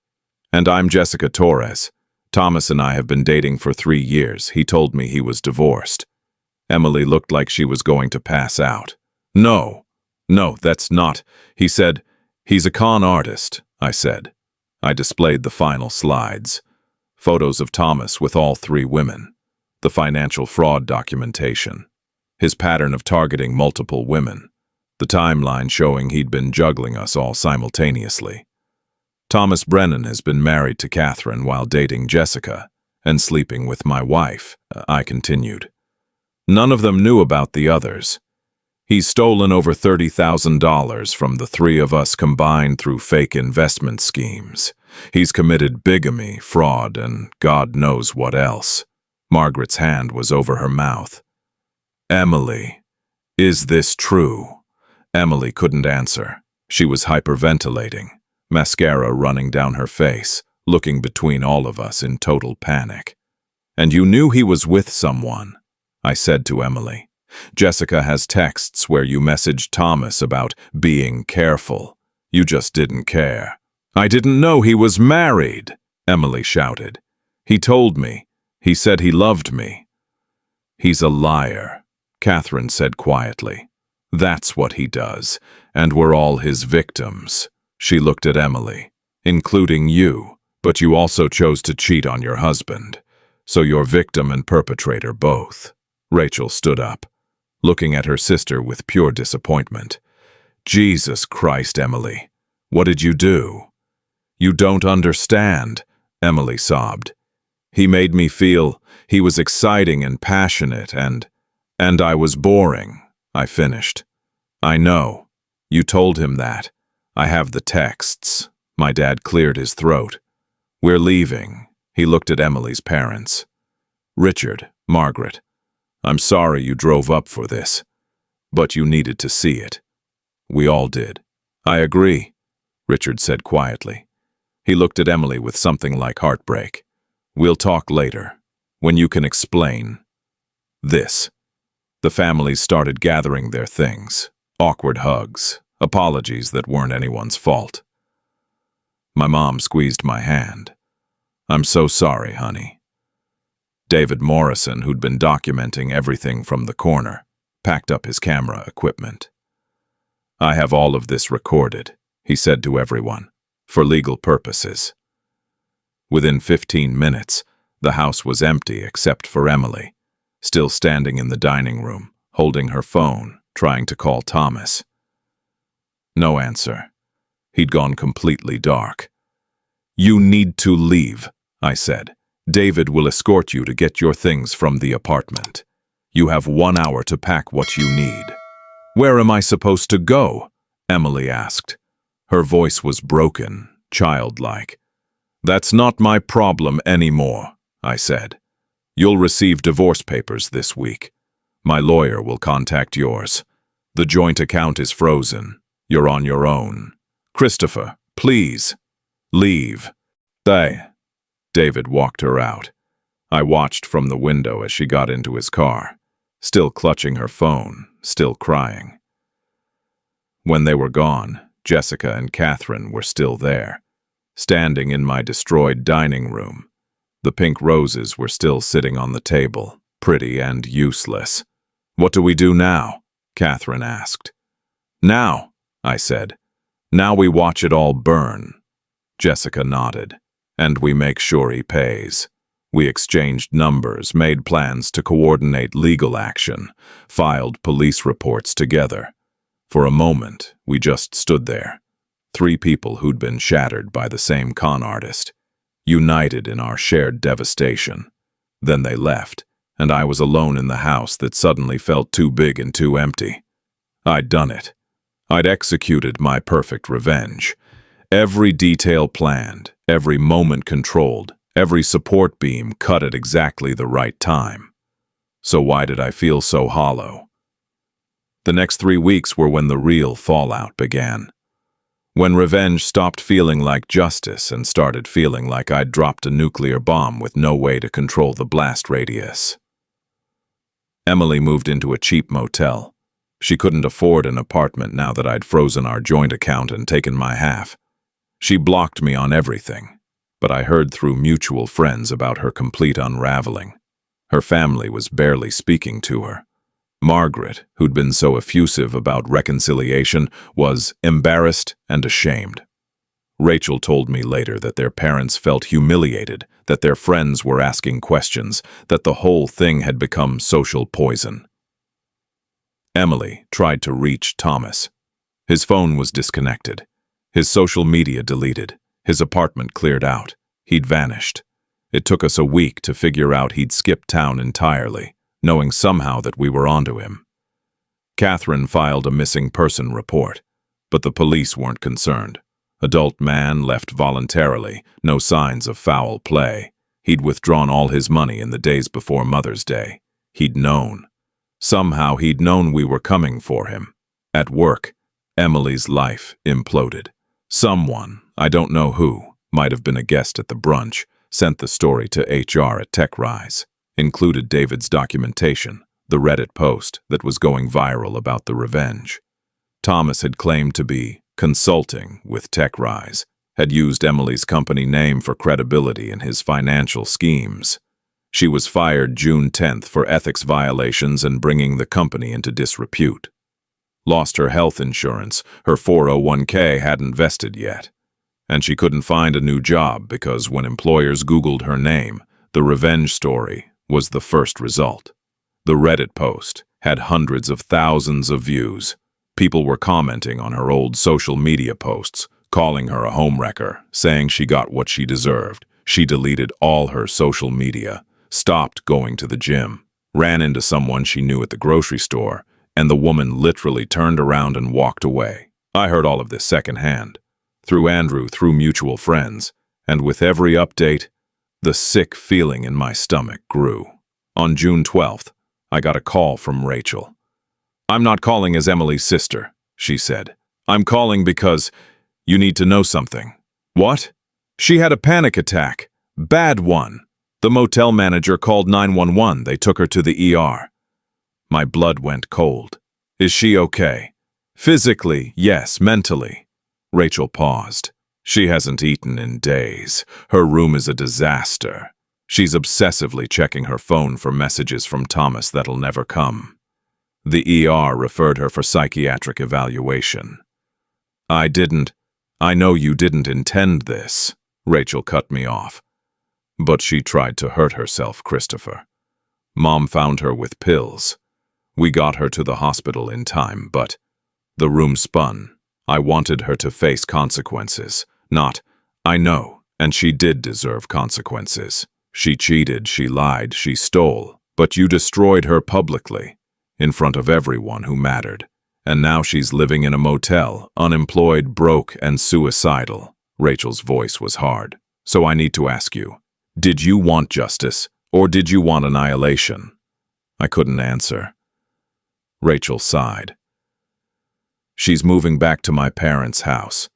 "And I'm Jessica Torres. Thomas and I have been dating for 3 years. He told me he was divorced." Emily looked like she was going to pass out. No, that's not," he said. "He's a con artist," I said. I displayed the final slides. Photos of Thomas with all 3 women. The financial fraud documentation. His pattern of targeting multiple women. The timeline showing he'd been juggling us all simultaneously. Thomas Brennan has been married to Catherine while dating Jessica and sleeping with my wife, I continued. None of them knew about the others. He's stolen over $30,000 from the 3 of us combined through fake investment schemes. He's committed bigamy, fraud, and God knows what else. Margaret's hand was over her mouth. "Emily, is this true?" Emily couldn't answer. She was hyperventilating, mascara running down her face, looking between all of us in total panic. "And you knew he was with someone," I said to Emily. "Jessica has texts where you messaged Thomas about being careful. You just didn't care." "I didn't know he was married," Emily shouted. "He told me. He said he loved me." "He's a liar," Catherine said quietly. "That's what he does, and we're all his victims." She looked at Emily. "Including you, but you also chose to cheat on your husband. So you're victim and perpetrator both." Rachel stood up, looking at her sister with pure disappointment. "Jesus Christ, Emily, what did you do?" "You don't understand," Emily sobbed. "He made me feel he was exciting and passionate and I was boring," I finished. "I know. You told him that. I have the texts." My dad cleared his throat. "We're leaving." He looked at Emily's parents. "Richard, Margaret, I'm sorry you drove up for this, but you needed to see it." We all did. "I agree," Richard said quietly. He looked at Emily with something like heartbreak. "We'll talk later, when you can explain this." The families started gathering their things. Awkward hugs, apologies that weren't anyone's fault. My mom squeezed my hand. "I'm so sorry, honey." David Morrison, who'd been documenting everything from the corner, packed up his camera equipment. "I have all of this recorded," he said to everyone, "for legal purposes." Within 15 minutes, the house was empty except for Emily, still standing in the dining room, holding her phone, trying to call Thomas. No answer. He'd gone completely dark. You need to leave, I said. David will escort you to get your things from the apartment. You have 1 hour to pack what you need. Where am I supposed to go? Emily asked. Her voice was broken, childlike. That's not my problem anymore, I said. You'll receive divorce papers this week. My lawyer will contact yours. The joint account is frozen. You're on your own. Christopher, please, leave. David walked her out. I watched from the window as she got into his car, still clutching her phone, still crying. When they were gone, Jessica and Catherine were still there, standing in my destroyed dining room. The pink roses were still sitting on the table, pretty and useless. What do we do now? Catherine asked. Now, I said. Now we watch it all burn. Jessica nodded. And we make sure he pays. We exchanged numbers, made plans to coordinate legal action, filed police reports together. For a moment, we just stood there. 3 people who'd been shattered by the same con artist, united in our shared devastation. Then they left, and I was alone in the house that suddenly felt too big and too empty. I'd done it. I'd executed my perfect revenge. Every detail planned, every moment controlled, every support beam cut at exactly the right time. So why did I feel so hollow? The next 3 weeks were when the real fallout began. When revenge stopped feeling like justice and started feeling like I'd dropped a nuclear bomb with no way to control the blast radius. Emily moved into a cheap motel. She couldn't afford an apartment now that I'd frozen our joint account and taken my half. She blocked me on everything, but I heard through mutual friends about her complete unraveling. Her family was barely speaking to her. Margaret, who'd been so effusive about reconciliation, was embarrassed and ashamed. Rachel told me later that their parents felt humiliated, that their friends were asking questions, that the whole thing had become social poison. Emily tried to reach Thomas. His phone was disconnected. His social media deleted. His apartment cleared out. He'd vanished. It took us a week to figure out he'd skipped town entirely, knowing somehow that we were onto him. Catherine filed a missing person report, but the police weren't concerned. Adult man left voluntarily, no signs of foul play. He'd withdrawn all his money in the days before Mother's Day. He'd known. Somehow he'd known we were coming for him. At work, Emily's life imploded. Someone, I don't know who, might have been a guest at the brunch, sent the story to HR at TechRise. Included David's documentation, the Reddit post that was going viral about the revenge. Thomas had claimed to be consulting with TechRise, had used Emily's company name for credibility in his financial schemes. She was fired June 10th for ethics violations and bringing the company into disrepute. Lost her health insurance, her 401k hadn't vested yet. And she couldn't find a new job because when employers Googled her name, the revenge story was the first result. The Reddit post had hundreds of thousands of views. People were commenting on her old social media posts, calling her a homewrecker, saying she got what she deserved. She deleted all her social media, stopped going to the gym, ran into someone she knew at the grocery store, and the woman literally turned around and walked away. I heard all of this secondhand, through Andrew, through mutual friends, and with every update, the sick feeling in my stomach grew. On June 12th, I got a call from Rachel. "I'm not calling as Emily's sister," she said. "I'm calling because you need to know something." "What?" "She had a panic attack. Bad one. The motel manager called 911. They took her to the ER. My blood went cold. "Is she okay?" "Physically, yes. Mentally." Rachel paused. "She hasn't eaten in days. Her room is a disaster. She's obsessively checking her phone for messages from Thomas that'll never come. The ER referred her for psychiatric evaluation." I know you didn't intend this," Rachel cut me off. "But she tried to hurt herself, Christopher. Mom found her with pills. We got her to the hospital in time, but the room spun. I wanted her to face consequences, not, I know, And she did deserve consequences. She cheated, she lied, she stole, but you destroyed her publicly, in front of everyone who mattered. And now she's living in a motel, unemployed, broke, and suicidal. Rachel's voice was hard. So I need to ask you, did you want justice, or did you want annihilation? I couldn't answer. Rachel sighed. She's moving back to my parents' house.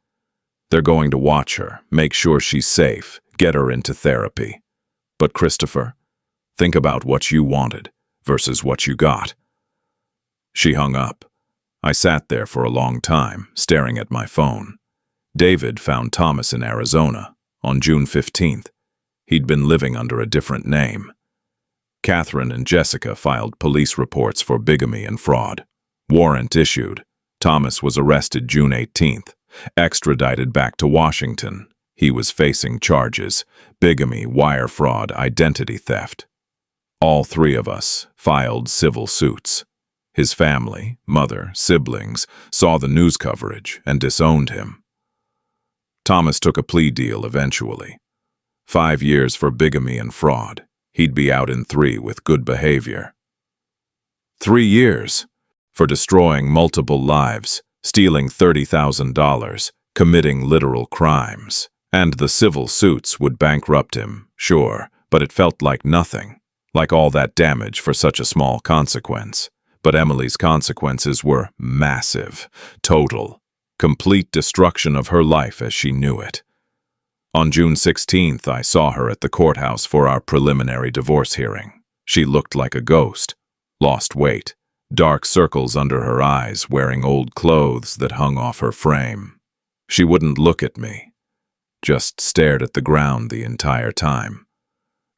They're going to watch her, make sure she's safe, get her into therapy. But Christopher, think about what you wanted versus what you got. She hung up. I sat there for a long time, staring at my phone. David found Thomas in Arizona on June 15th. He'd been living under a different name. Catherine and Jessica filed police reports for bigamy and fraud. Warrant issued. Thomas was arrested June 18th, extradited back to Washington. He was facing charges: bigamy, wire fraud, identity theft. All three of us filed civil suits. His family, mother, siblings, saw the news coverage and disowned him. Thomas took a plea deal eventually. 5 years for bigamy and fraud. He'd be out in 3 with good behavior. 3 years for destroying multiple lives, stealing $30,000, committing literal crimes. And the civil suits would bankrupt him, sure, but it felt like nothing, like all that damage for such a small consequence. But Emily's consequences were massive, total, complete destruction of her life as she knew it. On June 16th, I saw her at the courthouse for our preliminary divorce hearing. She looked like a ghost, lost weight, dark circles under her eyes, wearing old clothes that hung off her frame. She wouldn't look at me, just stared at the ground the entire time.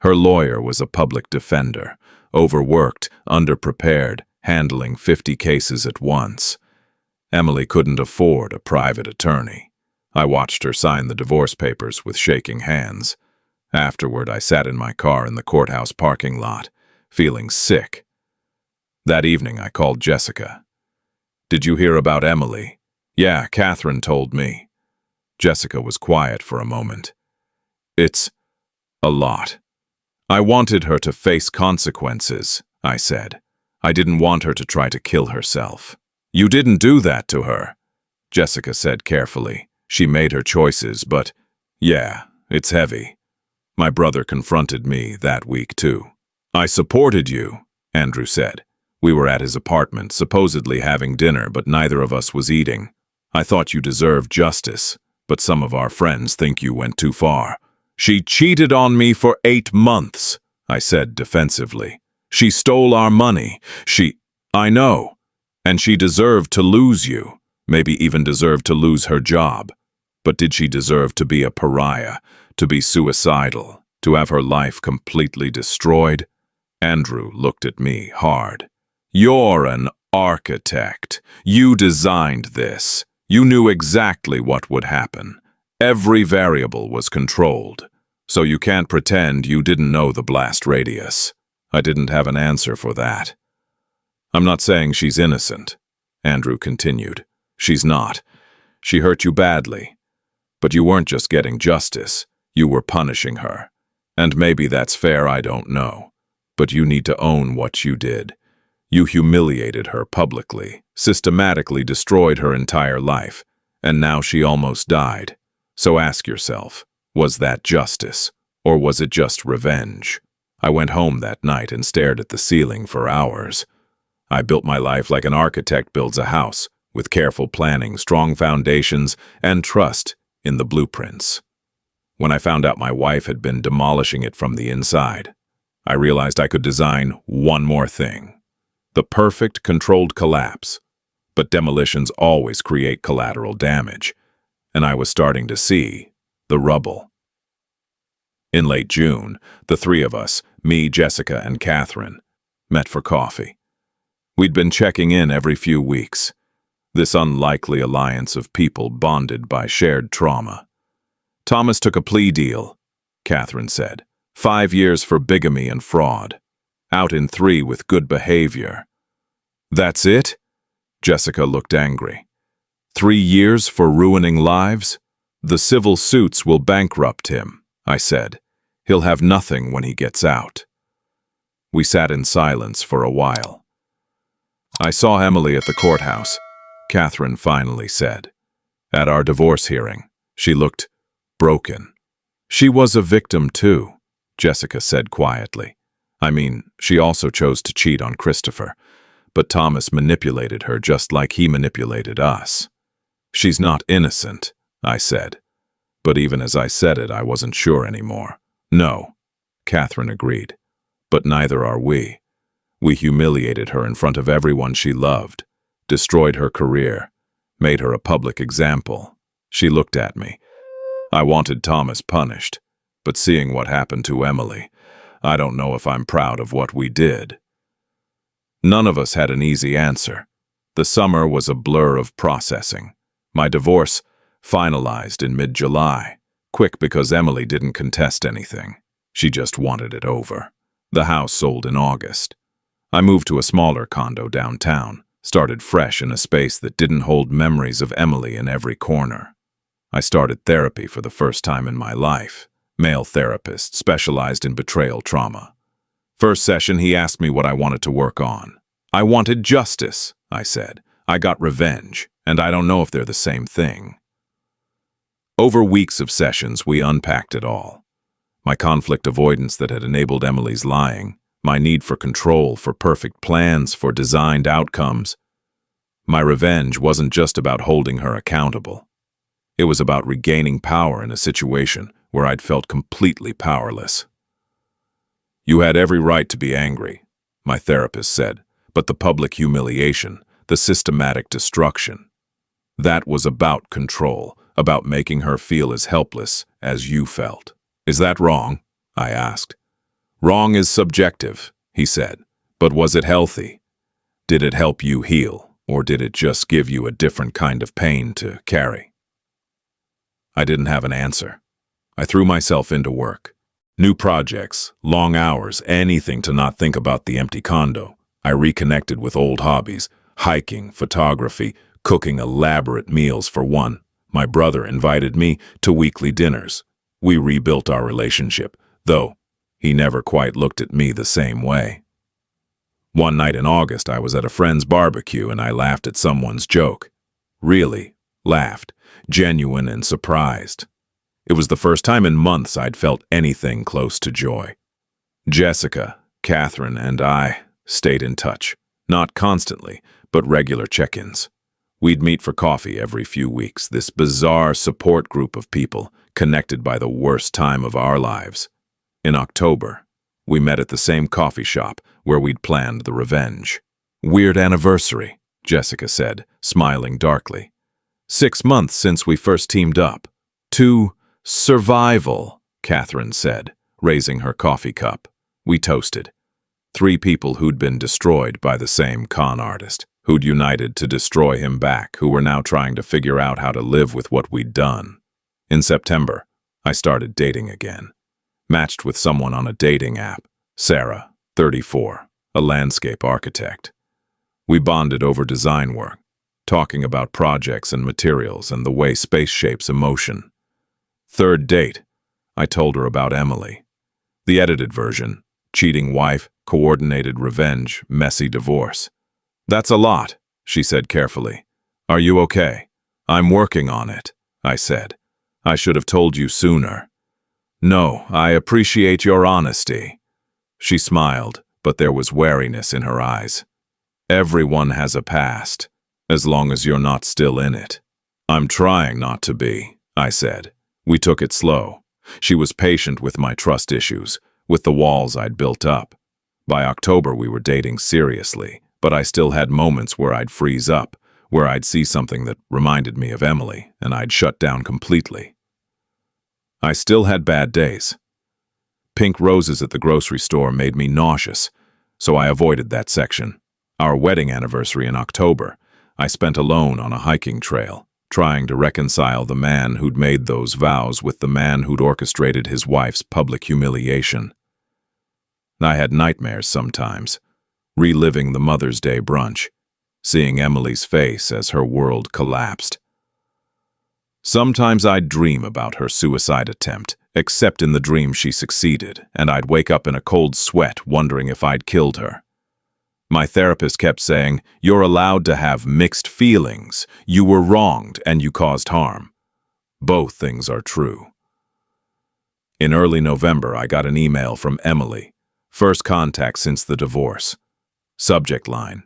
Her lawyer was a public defender, overworked, underprepared, handling 50 cases at once. Emily couldn't afford a private attorney. I watched her sign the divorce papers with shaking hands. Afterward, I sat in my car in the courthouse parking lot, feeling sick. That evening, I called Jessica. "Did you hear about Emily?" "Yeah, Catherine told me." Jessica was quiet for a moment. "It's a lot. I wanted her to face consequences," I said. "I didn't want her to try to kill herself." "You didn't do that to her," Jessica said carefully. "She made her choices, but yeah, it's heavy." My brother confronted me that week too. "I supported you," Andrew said. "We were at his apartment, supposedly having dinner, but neither of us was eating. I thought you deserved justice, but some of our friends think you went too far." "She cheated on me for 8 months," I said defensively. "She stole our money. I know. And she deserved to lose you, maybe even deserved to lose her job. But did she deserve to be a pariah, to be suicidal, to have her life completely destroyed?" Andrew looked at me hard. "You're an architect. You designed this. You knew exactly what would happen. Every variable was controlled. So you can't pretend you didn't know the blast radius." I didn't have an answer for that. "I'm not saying she's innocent," Andrew continued. "She's not. She hurt you badly. But you weren't just getting justice. You were punishing her. And maybe that's fair, I don't know. But you need to own what you did. You humiliated her publicly, systematically destroyed her entire life, and now she almost died. So ask yourself, was that justice, or was it just revenge?" I went home that night and stared at the ceiling for hours. I built my life like an architect builds a house, with careful planning, strong foundations, and trust in the blueprints. When I found out my wife had been demolishing it from the inside, I realized I could design one more thing: the perfect controlled collapse. But demolitions always create collateral damage, and I was starting to see the rubble. In late June, the three of us, me, Jessica, and Catherine, met for coffee. We'd been checking in every few weeks. This unlikely alliance of people bonded by shared trauma. "Thomas took a plea deal," Catherine said. 5 years for bigamy and fraud. Out in 3 with good behavior. "That's it?" Jessica looked angry. 3 years for ruining lives? "The civil suits will bankrupt him," I said. "He'll have nothing when he gets out." We sat in silence for a while. "I saw Emily at the courthouse," Catherine finally said. "At our divorce hearing. She looked broken." "She was a victim too," Jessica said quietly. "I mean, she also chose to cheat on Christopher, but Thomas manipulated her just like he manipulated us." "She's not innocent," I said. But even as I said it, I wasn't sure anymore. "No," Catherine agreed. "But neither are we. We humiliated her in front of everyone she loved, destroyed her career, made her a public example." She looked at me. "I wanted Thomas punished, but seeing what happened to Emily, I don't know if I'm proud of what we did." None of us had an easy answer. The summer was a blur of processing. My divorce finalized in mid-July, quick because Emily didn't contest anything. She just wanted it over. The house sold in August. I moved to a smaller condo downtown, started fresh in a space that didn't hold memories of Emily in every corner. I started therapy for the first time in my life. Male therapist, specialized in betrayal trauma. First session, he asked me what I wanted to work on. "I wanted justice," I said. "I got revenge, and I don't know if they're the same thing." Over weeks of sessions, we unpacked it all. My conflict avoidance that had enabled Emily's lying, my need for control, for perfect plans, for designed outcomes. My revenge wasn't just about holding her accountable. It was about regaining power in a situation where I'd felt completely powerless. "You had every right to be angry," my therapist said, "but the public humiliation, the systematic destruction, that was about control, about making her feel as helpless as you felt." "Is that wrong?" I asked. "Wrong is subjective," he said, "but was it healthy? Did it help you heal, or did it just give you a different kind of pain to carry?" I didn't have an answer. I threw myself into work. New projects, long hours, anything to not think about the empty condo. I reconnected with old hobbies, hiking, photography, cooking elaborate meals for one. My brother invited me to weekly dinners. We rebuilt our relationship, though he never quite looked at me the same way. One night in August, I was at a friend's barbecue and I laughed at someone's joke. Really laughed, genuine and surprised. It was the first time in months I'd felt anything close to joy. Jessica, Catherine, and I stayed in touch. Not constantly, but regular check-ins. We'd meet for coffee every few weeks, this bizarre support group of people connected by the worst time of our lives. In October, we met at the same coffee shop where we'd planned the revenge. "Weird anniversary," Jessica said, smiling darkly. 6 months since we first teamed up. "To survival," Catherine said, raising her coffee cup. We toasted. 3 people who'd been destroyed by the same con artist, who'd united to destroy him back, who were now trying to figure out how to live with what we'd done. In September, I started dating again. Matched with someone on a dating app, Sarah, 34, a landscape architect. We bonded over design work, talking about projects and materials and the way space shapes emotion. Third date, I told her about Emily. The edited version, cheating wife, coordinated revenge, messy divorce. "That's a lot," she said carefully. "Are you okay?" "I'm working on it," I said. "I should have told you sooner." "No, I appreciate your honesty." She smiled, but there was wariness in her eyes. "Everyone has a past, as long as you're not still in it." "I'm trying not to be," I said. We took it slow. She was patient with my trust issues, with the walls I'd built up. By October, we were dating seriously, but I still had moments where I'd freeze up, where I'd see something that reminded me of Emily, and I'd shut down completely. I still had bad days. Pink roses at the grocery store made me nauseous, so I avoided that section. Our wedding anniversary in October, I spent alone on a hiking trail, trying to reconcile the man who'd made those vows with the man who'd orchestrated his wife's public humiliation. I had nightmares sometimes, reliving the Mother's Day brunch, seeing Emily's face as her world collapsed. Sometimes I'd dream about her suicide attempt, except in the dream she succeeded, and I'd wake up in a cold sweat wondering if I'd killed her. My therapist kept saying, "You're allowed to have mixed feelings. You were wronged and you caused harm." Both things are true. In early November, I got an email from Emily. First contact since the divorce. Subject line: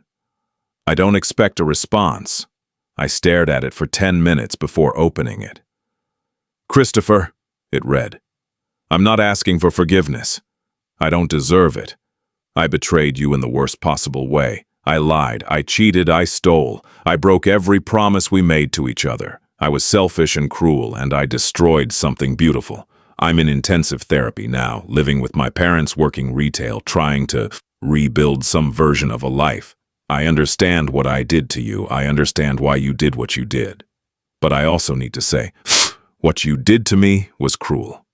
"I don't expect a response." I stared at it for 10 minutes before opening it. "Christopher," it read, "I'm not asking for forgiveness. I don't deserve it. I betrayed you in the worst possible way. I lied, I cheated, I stole. I broke every promise we made to each other. I was selfish and cruel, and I destroyed something beautiful. I'm in intensive therapy now, living with my parents, working retail, trying to rebuild some version of a life. I understand what I did to you. I understand why you did what you did. But I also need to say, what you did to me was cruel.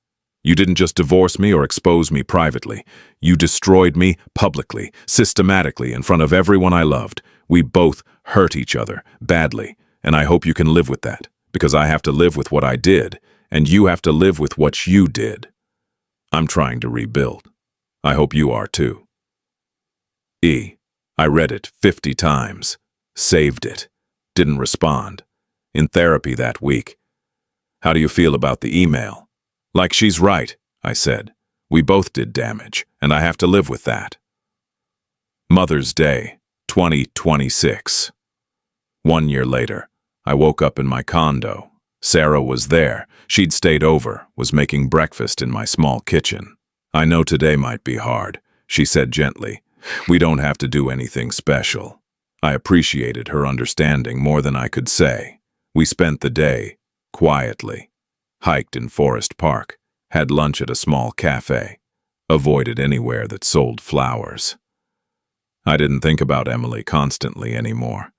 You didn't just divorce me or expose me privately. You destroyed me publicly, systematically, in front of everyone I loved. We both hurt each other badly, and I hope you can live with that, because I have to live with what I did, and you have to live with what you did. I'm trying to rebuild. I hope you are too. E. I read it 50 times. Saved it. Didn't respond. In therapy that week. "How do you feel about the email?" "Like she's right," I said. "We both did damage, and I have to live with that." Mother's Day, 2026. 1 year later, I woke up in my condo. Sarah was there. She'd stayed over, was making breakfast in my small kitchen. "I know today might be hard," she said gently. "We don't have to do anything special." I appreciated her understanding more than I could say. We spent the day quietly, hiked in Forest Park, had lunch at a small cafe, avoided anywhere that sold flowers. I didn't think about Emily constantly anymore,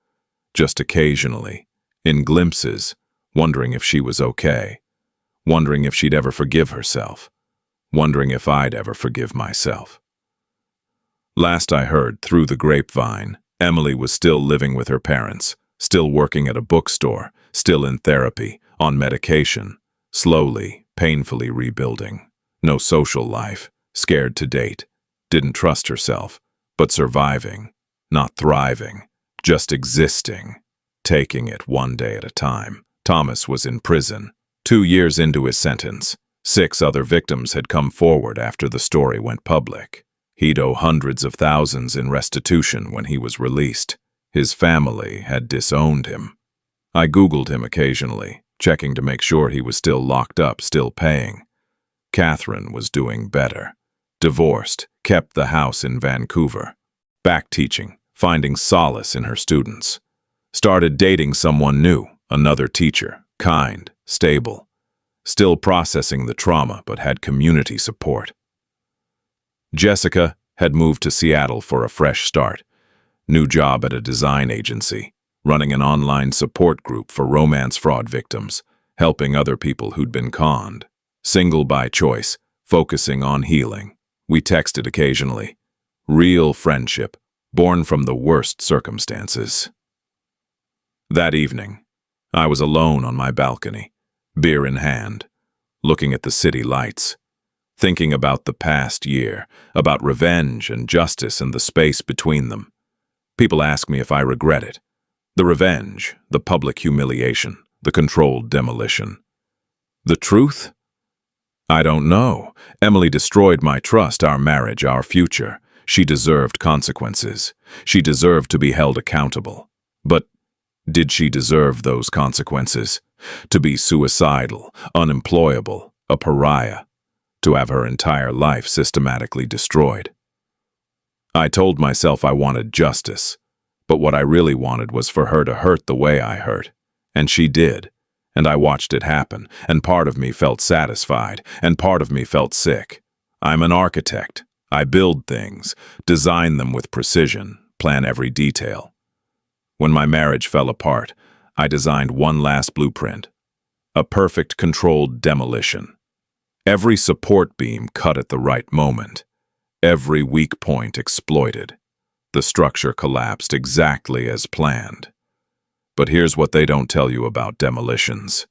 just occasionally, in glimpses, wondering if she was okay, wondering if she'd ever forgive herself, wondering if I'd ever forgive myself. Last I heard, through the grapevine, Emily was still living with her parents, still working at a bookstore, still in therapy, on medication, slowly, painfully rebuilding. No social life, scared to date, didn't trust herself, but surviving, not thriving, just existing, taking it one day at a time. Thomas was in prison, 2 years into his sentence. 6 other victims had come forward after the story went public. He'd owe hundreds of thousands in restitution when he was released. His family had disowned him. I Googled him occasionally, checking to make sure he was still locked up, still paying. Catherine was doing better. Divorced, kept the house in Vancouver. Back teaching, finding solace in her students. Started dating someone new, another teacher, kind, stable. Still processing the trauma, but had community support. Jessica had moved to Seattle for a fresh start. New job at a design agency, running an online support group for romance fraud victims, helping other people who'd been conned. Single by choice, focusing on healing. We texted occasionally. Real friendship, born from the worst circumstances. That evening, I was alone on my balcony, beer in hand, looking at the city lights, thinking about the past year, about revenge and justice and the space between them. People ask me if I regret it. The revenge, the public humiliation, the controlled demolition. The truth? I don't know. Emily destroyed my trust, our marriage, our future. She deserved consequences. She deserved to be held accountable. But did she deserve those consequences? To be suicidal, unemployable, a pariah, to have her entire life systematically destroyed. I told myself I wanted justice, but what I really wanted was for her to hurt the way I hurt. And she did, and I watched it happen, and part of me felt satisfied, and part of me felt sick. I'm an architect. I build things, design them with precision, plan every detail. When my marriage fell apart, I designed one last blueprint, a perfect controlled demolition. Every support beam cut at the right moment. Every weak point exploited. The structure collapsed exactly as planned. But here's what they don't tell you about demolitions.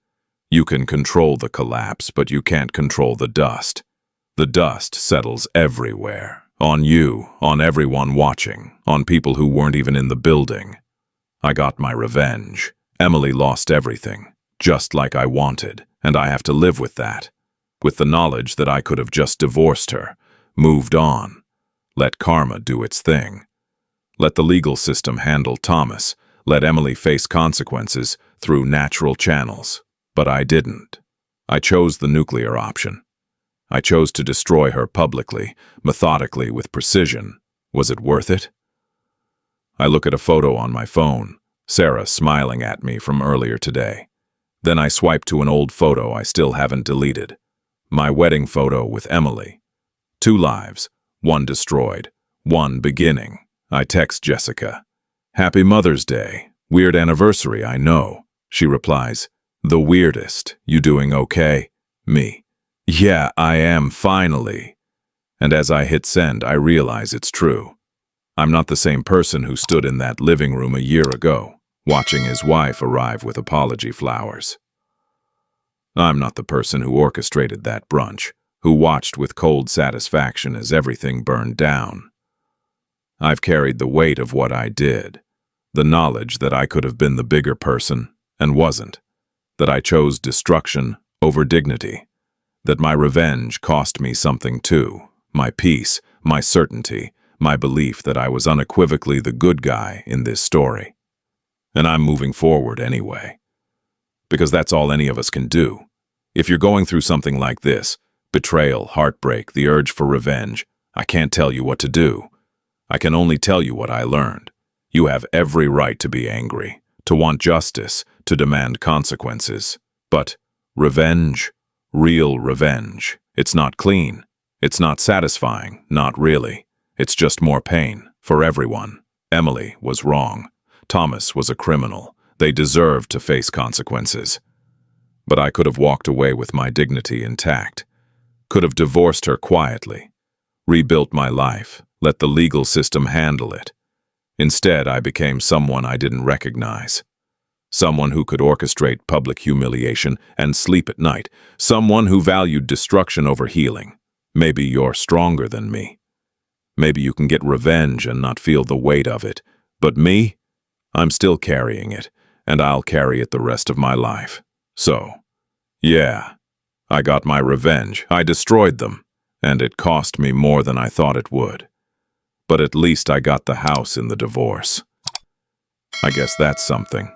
You can control the collapse, but you can't control the dust. The dust settles everywhere. On you, on everyone watching, on people who weren't even in the building. I got my revenge. Emily lost everything, just like I wanted, and I have to live with that. With the knowledge that I could have just divorced her, moved on. Let karma do its thing. Let the legal system handle Thomas. Let Emily face consequences through natural channels. But I didn't. I chose the nuclear option. I chose to destroy her publicly, methodically, with precision. Was it worth it? I look at a photo on my phone, Sarah smiling at me from earlier today. Then I swipe to an old photo I still haven't deleted. My wedding photo with Emily. 2 lives, 1 destroyed, 1 beginning. I text Jessica. Happy Mother's Day. Weird anniversary, I know. She replies, the weirdest. You doing okay? Me. Yeah, I am, finally. And as I hit send, I realize it's true. I'm not the same person who stood in that living room a year ago, watching his wife arrive with apology flowers. I'm not the person who orchestrated that brunch, who watched with cold satisfaction as everything burned down. I've carried the weight of what I did, the knowledge that I could have been the bigger person and wasn't, that I chose destruction over dignity, that my revenge cost me something too, my peace, my certainty, my belief that I was unequivocally the good guy in this story. And I'm moving forward anyway. Because that's all any of us can do. If you're going through something like this, betrayal, heartbreak, the urge for revenge, I can't tell you what to do. I can only tell you what I learned. You have every right to be angry, to want justice, to demand consequences. But revenge, real revenge, it's not clean. It's not satisfying, not really. It's just more pain, for everyone. Emily was wrong. Thomas was a criminal. They deserved to face consequences. But I could have walked away with my dignity intact. Could have divorced her quietly. Rebuilt my life. Let the legal system handle it. Instead, I became someone I didn't recognize. Someone who could orchestrate public humiliation and sleep at night. Someone who valued destruction over healing. Maybe you're stronger than me. Maybe you can get revenge and not feel the weight of it. But me? I'm still carrying it, and I'll carry it the rest of my life. So, yeah, I got my revenge. I destroyed them, and it cost me more than I thought it would. But at least I got the house in the divorce. I guess that's something.